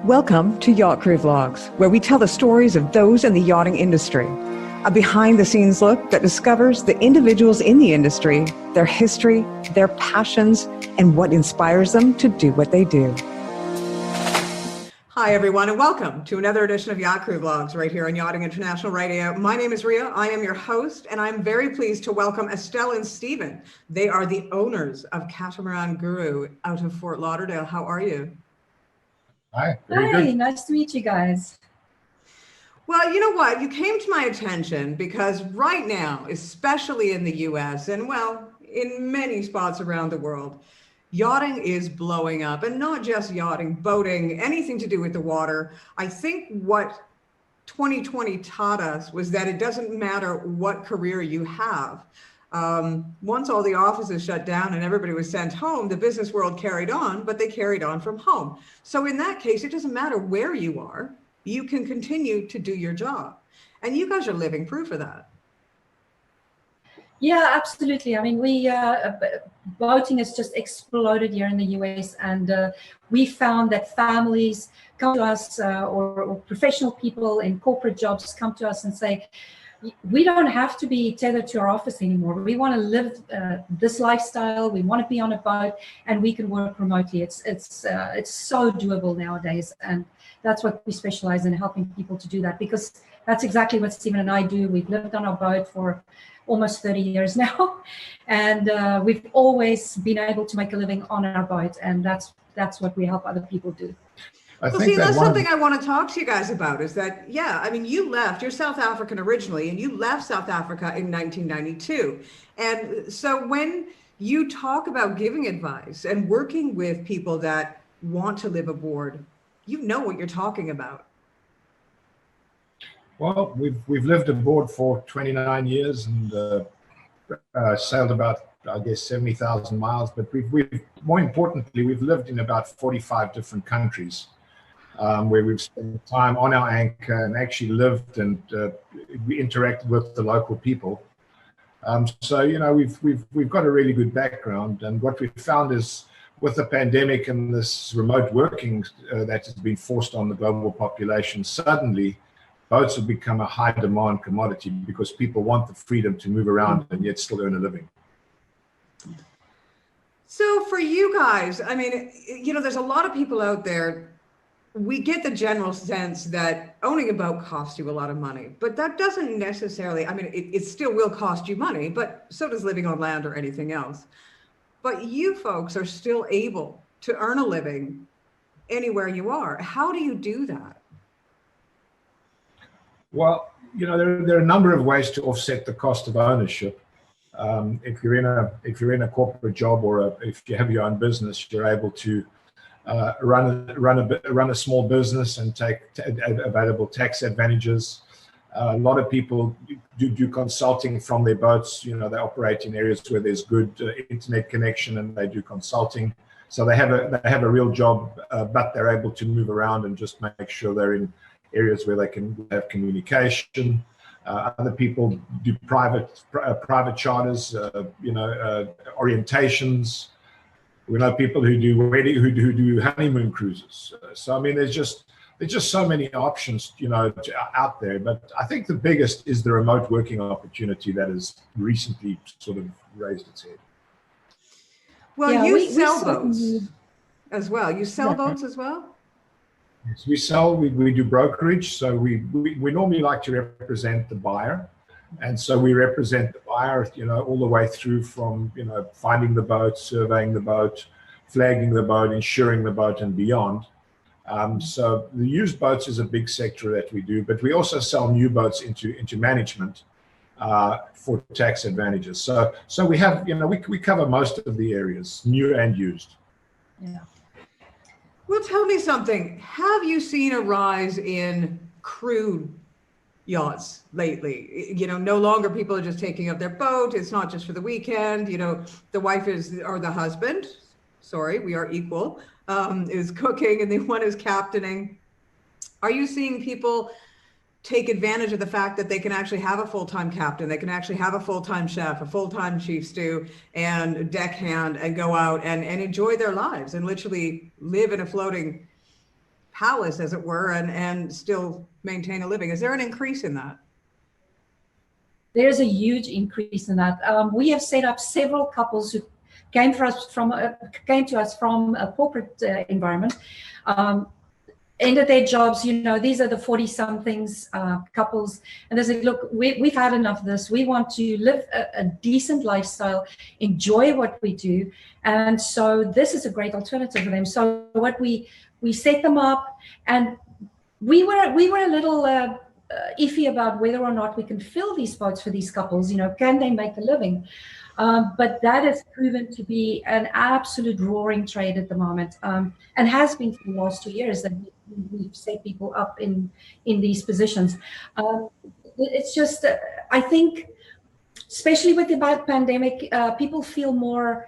Welcome to Yachtcrew Vlogs, where we tell the stories of those in the yachting industry. A behind-the-scenes look that discovers the individuals in the industry, their history, their passions, and what inspires them to do what they do. Hi, everyone, and welcome to another edition of Yachtcrew Vlogs right here on Yachting International Radio. My name is Ria. I am your host, and I'm very pleased to welcome Estelle and Stephen. They are the owners of Catamaran Guru out of Fort Lauderdale. How are you? Hi. Hi, nice to meet you guys. Well, you know what? You came to my attention because right now, especially in the US and well, in many spots around the world, yachting is blowing up, and not just yachting, boating, anything to do with the water. I think what 2020 taught us was that it doesn't matter what career you have. Once all the offices shut down and everybody was sent home, the business world carried on, but they carried on from home. So in that case, it doesn't matter where you are, you can continue to do your job. And you guys are living proof of that. Yeah, absolutely. I mean, boating has just exploded here in the US, and we found that families come to us or professional people in corporate jobs come to us and say, we don't have to be tethered to our office anymore. We want to live this lifestyle. We want to be on a boat, and we can work remotely. It's so doable nowadays, and that's what we specialize in, helping people to do that, because that's exactly what Stephen and I do. We've lived on our boat for almost 30 years now, and we've always been able to make a living on our boat, and that's what we help other people do. Well, see, that's something I want to talk to you guys about is that, yeah, I mean, you're South African originally, and you left South Africa in 1992. And so when you talk about giving advice and working with people that want to live aboard, you know what you're talking about. Well, we've lived aboard for 29 years and sailed about, I guess, 70,000 miles. But we've more importantly, we've lived in about 45 different countries. Where we've spent time on our anchor and actually lived and we interacted with the local people. So you know we've got a really good background, and what we've found is with the pandemic and this remote working that has been forced on the global population, suddenly boats have become a high demand commodity because people want the freedom to move around and yet still earn a living. So for you guys, I mean, you know, there's a lot of people out there. We get the general sense that owning a boat costs you a lot of money, but that doesn't necessarily, I mean, it still will cost you money, but so does living on land or anything else. But you folks are still able to earn a living anywhere you are. How do you do that? Well, you know, there are a number of ways to offset the cost of ownership. If you're in a corporate job or if you have your own business, you're able to run a small business and take available tax advantages. A lot of people do consulting from their boats. You know, they operate in areas where there's good internet connection, and they do consulting. So they have a real job, but they're able to move around and just make sure they're in areas where they can have communication. Other people do private charters, orientations. We know people who do honeymoon cruises. So I mean, there's just so many options, you know, out there. But I think the biggest is the remote working opportunity that has recently sort of raised its head. Well, yeah, you sell boats as well. You sell boats as well? Yes, we sell. We do brokerage. So we normally like to represent the buyer. And so we represent the buyer, you know, all the way through from, you know, finding the boat, surveying the boat, flagging the boat, insuring the boat, and beyond. So the used boats is a big sector that we do, but we also sell new boats into management for tax advantages. So we have, you know, we cover most of the areas, new and used. Yeah. Well, tell me something. Have you seen a rise in crude yachts lately? You know, no longer people are just taking up their boat. It's not just for the weekend. You know, the wife or the husband, sorry, we are equal, is cooking and the one is captaining. Are you seeing people take advantage of the fact that they can actually have a full-time captain, they can actually have a full-time chef, a full-time chief stew and deckhand, and go out and enjoy their lives and literally live in a floating palace, as it were, and still maintain a living. Is there an increase in that? There's a huge increase in that. We have set up several couples who came to us from a corporate environment, ended their jobs. You know, these are the 40-somethings couples, and they said, "Look, we've had enough of this. We want to live a decent lifestyle, enjoy what we do, and so this is a great alternative for them." So what we set them up, and we were a little iffy about whether or not we can fill these boats for these couples. You know, can they make a living? But that has proven to be an absolute roaring trade at the moment, and has been for the last 2 years that we've set people up in these positions. It's just, I think, especially with the pandemic, people feel more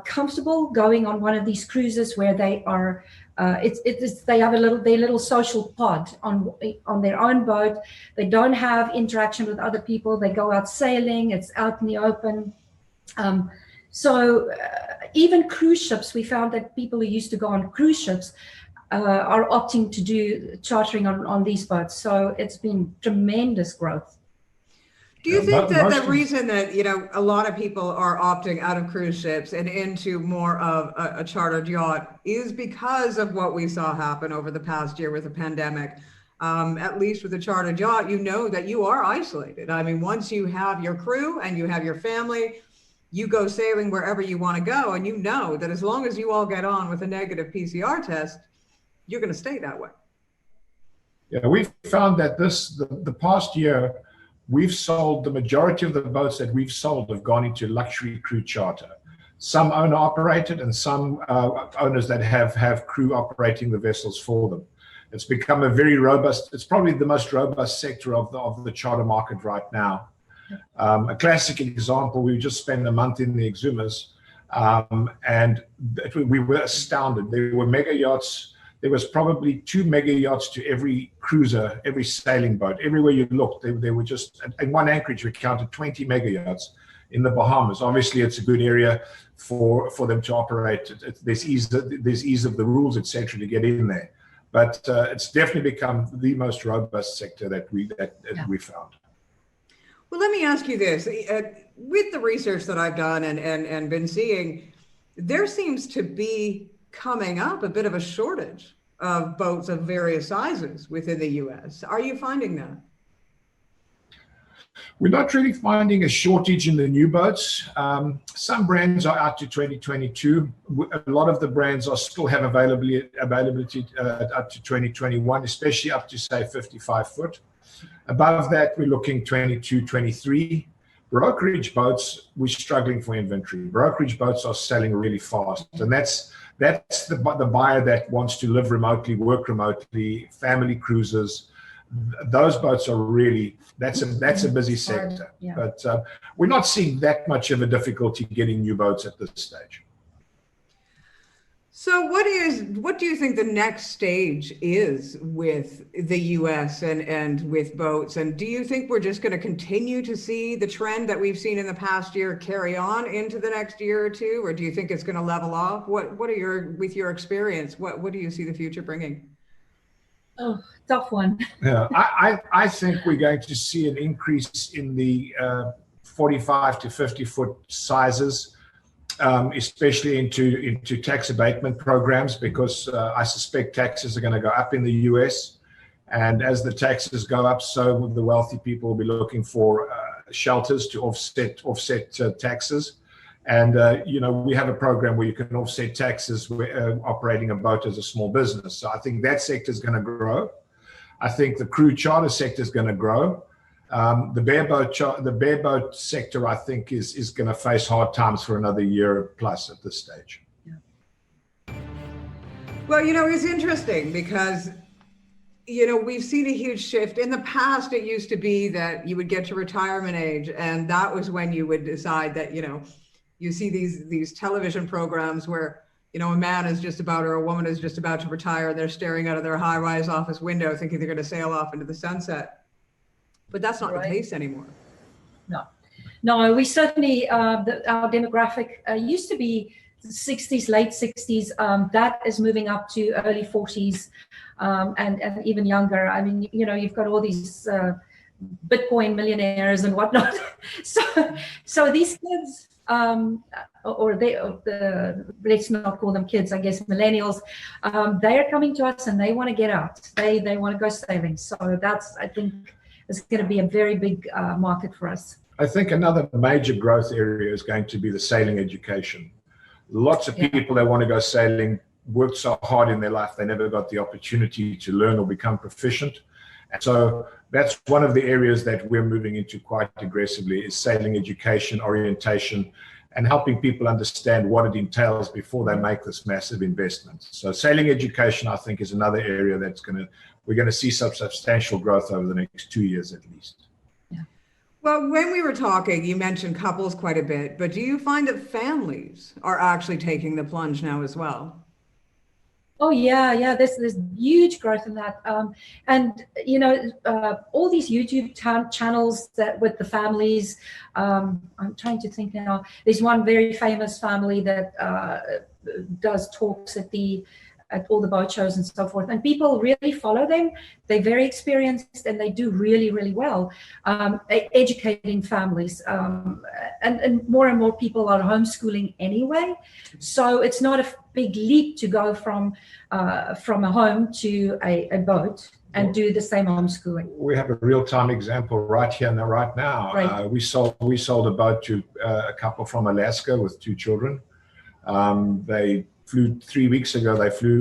comfortable going on one of these cruises where they are. They have their little social pod on their own boat. They don't have interaction with other people. They go out sailing. It's out in the open. So even cruise ships, we found that people who used to go on cruise ships are opting to do chartering on these boats. So it's been tremendous growth. Do you think that the reason that, you know, a lot of people are opting out of cruise ships and into more of a chartered yacht is because of what we saw happen over the past year with the pandemic? At least with a chartered yacht, you know that you are isolated. I mean, once you have your crew and you have your family, you go sailing wherever you want to go, and you know that as long as you all get on with a negative PCR test, you're going to stay that way. Yeah, we've found that the past year, we've sold the majority of the boats that we've sold have gone into luxury crew charter. Some owner operated, and some owners that have crew operating the vessels for them. It's become a very robust. It's probably the most robust sector of the charter market right now. A classic example: we just spent a month in the Exumas, and we were astounded. There were mega yachts. There was probably 2 mega yachts to every cruiser, every sailing boat. Everywhere you looked, they were just, in one anchorage, we counted 20 mega yachts in the Bahamas. Obviously, it's a good area for them to operate. There's ease of the rules, etc., to get in there. But it's definitely become the most robust sector that we found. Well, let me ask you this. With the research that I've done and been seeing, there seems to be coming up a bit of a shortage of boats of various sizes within the U.S. Are you finding that? We're not really finding a shortage in the new boats. Some brands are out to 2022. A lot of the brands are still have availability up to 2021, especially up to, say, 55 foot. Above that, we're looking 22, 23. Brokerage boats, we're struggling for inventory. Brokerage boats are selling really fast, and that's the buyer that wants to live remotely, work remotely, family cruises. Those boats are really, that's a busy sector. Yeah. But we're not seeing that much of a difficulty getting new boats at this stage. So what do you think the next stage is with the US and with boats? And do you think we're just going to continue to see the trend that we've seen in the past year carry on into the next year or two? Or do you think it's going to level off? What are with your experience, what do you see the future bringing? Oh, tough one. Yeah, I think we're going to see an increase in the 45 to 50 foot sizes. Especially into tax abatement programs, because I suspect taxes are going to go up in the US, and as the taxes go up, so the wealthy people will be looking for shelters to offset taxes. And we have a program where you can offset taxes operating a boat as a small business. So I think that sector is going to grow. I think the crew charter sector is going to grow. The bareboat sector, I think, is going to face hard times for another year plus at this stage. Yeah. Well, it's interesting because, we've seen a huge shift. In the past, it used to be that you would get to retirement age, and that was when you would decide that, you see these television programs where, a man is just about, or a woman is just about to retire, and they're staring out of their high-rise office window thinking they're going to sail off into the sunset. But that's not the case anymore. No, we certainly, our demographic used to be 60s, late 60s. That is moving up to early 40s. and even younger. I mean, you know, you've got all these Bitcoin millionaires and whatnot. so these kids, let's not call them kids, I guess millennials, they are coming to us and they want to get out. They want to go sailing. So that's, I think, is going to be a very big market for us. I think another major growth area is going to be the sailing education. Lots of people that want to go sailing worked so hard in their life, they never got the opportunity to learn or become proficient. And so that's one of the areas that we're moving into quite aggressively, is sailing education, orientation, and helping people understand what it entails before they make this massive investment. So sailing education, I think, is another area that's we're going to see some substantial growth over the next 2 years at least. Well, when we were talking, you mentioned couples quite a bit, but do you find that families are actually taking the plunge now as well? Oh yeah, there's huge growth in that, and you know, all these YouTube channels that with the families. I'm trying to think now. There's one very famous family that does talks at all the boat shows and so forth, and people really follow them. They're very experienced and they do really, really well, educating families, and more people are homeschooling anyway, so it's not a big leap to go from a home to a boat and do the same homeschooling. We have a real-time example right here and right now. Right. We sold a boat to a couple from Alaska with 2 children. They flew 3 weeks ago.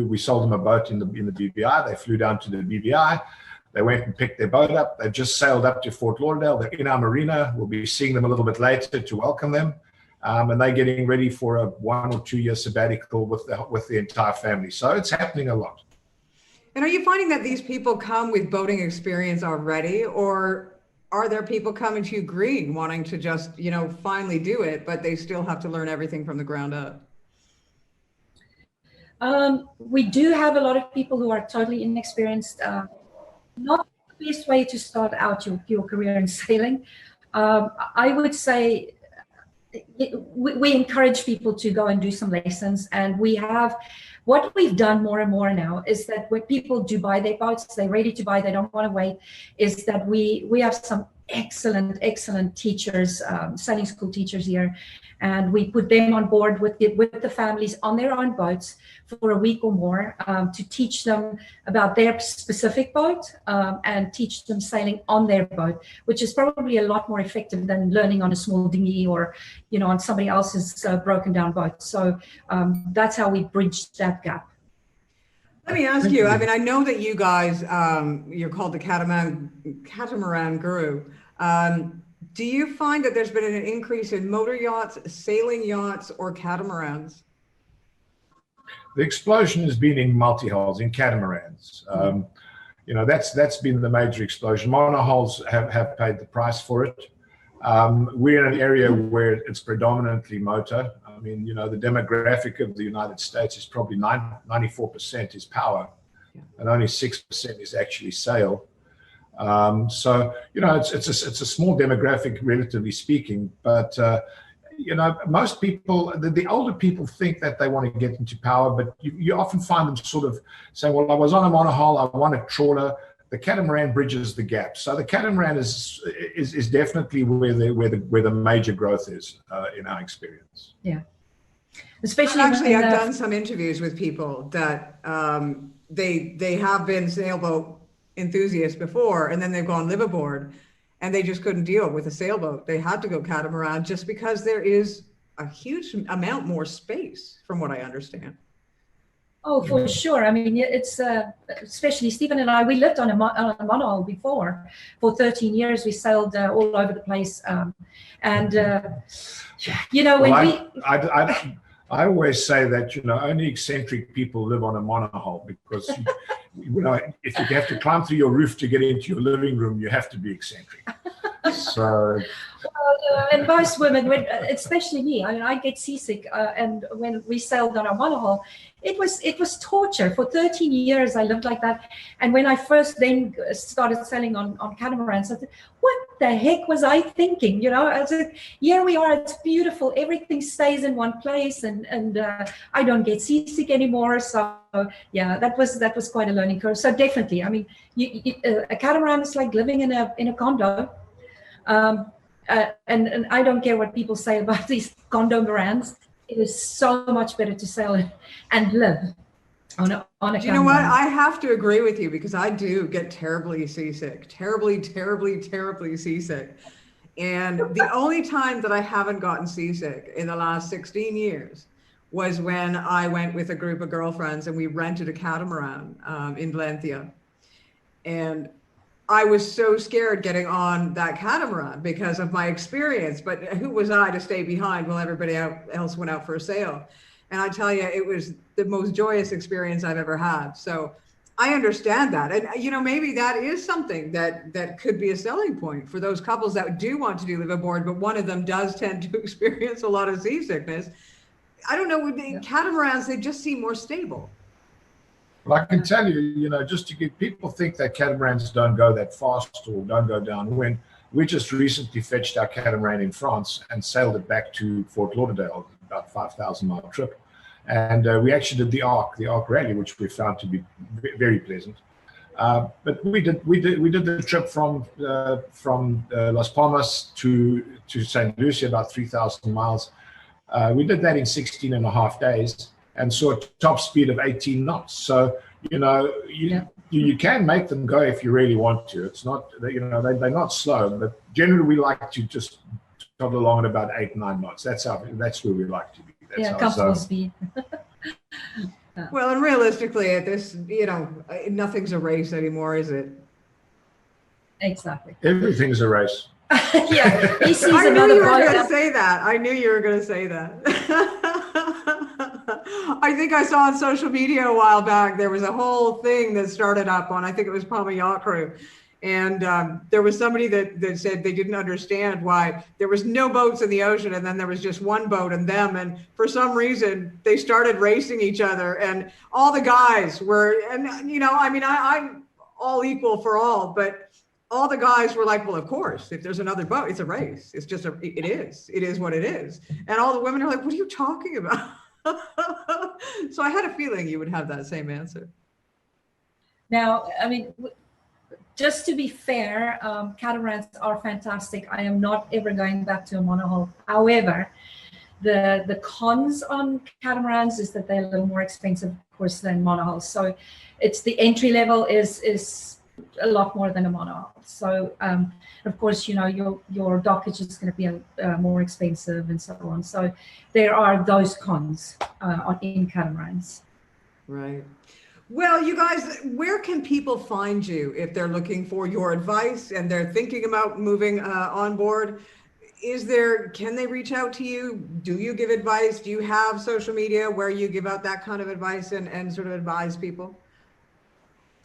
We sold them a boat in the BVI. They flew down to the BVI. They went and picked their boat up. They've just sailed up to Fort Lauderdale. They're in our marina. We'll be seeing them a little bit later to welcome them. And they're getting ready for a 1 or 2 year sabbatical with the entire family. So it's happening a lot. And are you finding that these people come with boating experience already, or are there people coming to you green, wanting to just, you know, finally do it, but they still have to learn everything from the ground up? We do have a lot of people who are totally inexperienced. Not the best way to start out your career in sailing. I would say we encourage people to go and do some lessons, and what we've done more and more now is that when people do buy their boats, they're ready to buy, they don't want to wait, is that we have some excellent teachers, sailing school teachers here, and we put them on board with the families on their own boats for a week or more, to teach them about their specific boat, and teach them sailing on their boat, which is probably a lot more effective than learning on a small dinghy or, you know, on somebody else's broken down boat. So that's how we bridged that gap. Let me ask you, I mean, I know that you guys, you're called the Catamaran Guru. Do you find that there's been an increase in motor yachts, sailing yachts, or catamarans? The explosion has been in multi-hulls, in catamarans. You know, that's been the major explosion. Monohulls have paid the price for it. We're in an area where it's predominantly motor. I mean, you know, the demographic of the United States is probably 94% is power, and only 6% is actually sail. So, you know, it's a small demographic, relatively speaking, but you know, most people, the older people think that they want to get into power, but you often find them sort of saying, well, I was on a monohull, I want a trawler. The catamaran bridges the gap. So the catamaran is definitely where the major growth is, in our experience. Yeah. Especially actually, I've done some interviews with people that they have been sailboat enthusiasts before, and then they've gone liveaboard, and they just couldn't deal with a sailboat. They had to go catamaran just because there is a huge amount more space, from what I understand. Oh, for sure. I mean, it's especially Stephen and I, we lived on a monohull before. For 13 years, we sailed all over the place. You know, I always say that, you know, only eccentric people live on a monohull, because, you know, if you have to climb through your roof to get into your living room, you have to be eccentric. So. And most women, especially me, I mean, I get seasick, and when we sailed on a monohull, it was torture. For 13 years, I lived like that. And when I first then started sailing on catamarans, I said, what the heck was I thinking? You know, I was like, here we are, it's beautiful, everything stays in one place, and I don't get seasick anymore. So yeah, that was quite a learning curve. So definitely, I mean, a catamaran is like living in a condo. And I don't care what people say about these condomarans. It is so much better to sail and live on a catamaran. You know what? I have to agree with you, because I do get terribly seasick, terribly seasick. And the only time that I haven't gotten seasick in the last 16 years was when I went with a group of girlfriends and we rented a catamaran in Valencia. And I was so scared getting on that catamaran because of my experience, but who was I to stay behind while everybody else went out for a sail? And I tell you, it was the most joyous experience I've ever had. So I understand that. And, you know, maybe that is something that could be a selling point for those couples that do want to live aboard, but one of them does tend to experience a lot of seasickness. I don't know, with the catamarans, they just seem more stable. Well, I can tell you, you know, just to get people think that catamarans don't go that fast or don't go downwind. We just recently fetched our catamaran in France and sailed it back to Fort Lauderdale, about 5,000-mile trip. And we actually did the Ark Rally, which we found to be very pleasant. But we did the trip from Las Palmas to St. Lucia, about 3,000 miles. We did that in 16 and a half days. And saw a top speed of 18 knots. So, you know, you can make them go if you really want to. It's not, you know, they're not slow, but generally we like to just travel along at about 8-9 knots. That's where we like to be. That's comfortable speed. Well, and realistically, at this, you know, nothing's a race anymore, is it? Exactly. Everything's a race. Yeah, he sees I knew another you were boat. going to say that. I knew you were going to say that. I think I saw on social media a while back, there was a whole thing that started up on, I think it was probably Yachtcrew. And there was somebody that said they didn't understand why there was no boats in the ocean, and then there was just one boat and them. And for some reason, they started racing each other, and all the guys were, and you know, I mean, I'm all equal for all, but all the guys were like, well, of course, if there's another boat, it's a race. It's just it is what it is. And all the women are like, what are you talking about? So I had a feeling you would have that same answer. Now, I mean, just to be fair, catamarans are fantastic. I am not ever going back to a monohull. However, the cons on catamarans is that they're a little more expensive, of course, than monohulls. So it's the entry level is a lot more than a monohull. So of course, you know, your dockage is going to be more expensive and so on. So there are those cons in catamarans. Right. Well, you guys, where can people find you if they're looking for your advice and they're thinking about moving on board? Can they reach out to you? Do you give advice? Do you have social media where you give out that kind of advice and sort of advise people?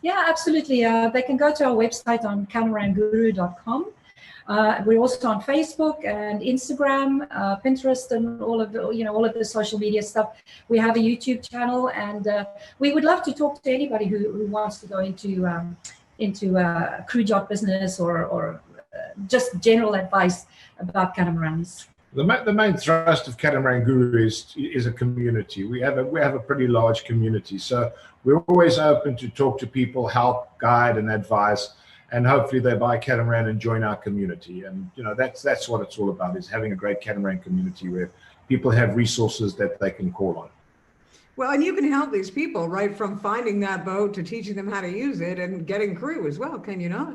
Yeah, absolutely. They can go to our website on catamaranguru.com. We're also on Facebook and Instagram, Pinterest, and all of the social media stuff. We have a YouTube channel, and we would love to talk to anybody who wants to go into cruise yacht business or just general advice about catamarans. The main thrust of Catamaran Guru is a community. We have a pretty large community, so we're always open to talk to people, help, guide, and advise, and hopefully they buy a catamaran and join our community. And you know, that's what it's all about, is having a great catamaran community where people have resources that they can call on. Well, and you can help these people right from finding that boat to teaching them how to use it and getting crew as well, can you not?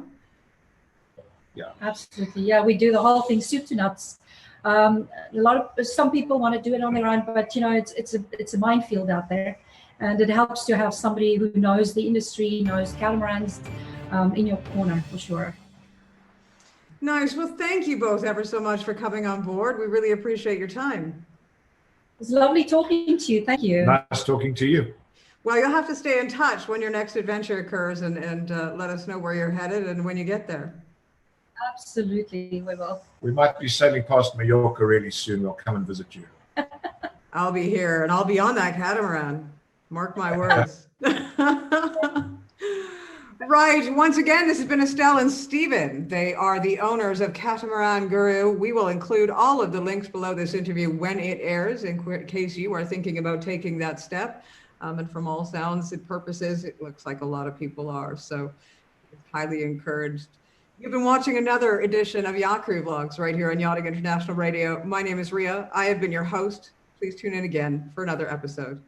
Yeah, absolutely. Yeah, we do the whole thing, soup to nuts. Some people want to do it on their own, but you know, it's a minefield out there, and it helps to have somebody who knows the industry, knows catamarans, in your corner for sure. Nice. Well, thank you both ever so much for coming on board. We really appreciate your time. It's lovely talking to you. Thank you. Nice talking to you. Well, you'll have to stay in touch when your next adventure occurs and let us know where you're headed and when you get there. Absolutely, we will. We might be sailing past Mallorca really soon. We'll come and visit you. I'll be here, and I'll be on that catamaran. Mark my words. Right. Once again, this has been Estelle and Stephen. They are the owners of Catamaran Guru. We will include all of the links below this interview when it airs, in case you are thinking about taking that step. And from all sounds and purposes, it looks like a lot of people are. So it's highly encouraged. You've been watching another edition of Yacht Crew Vlogs right here on Yachting International Radio. My name is Ria. I have been your host. Please tune in again for another episode.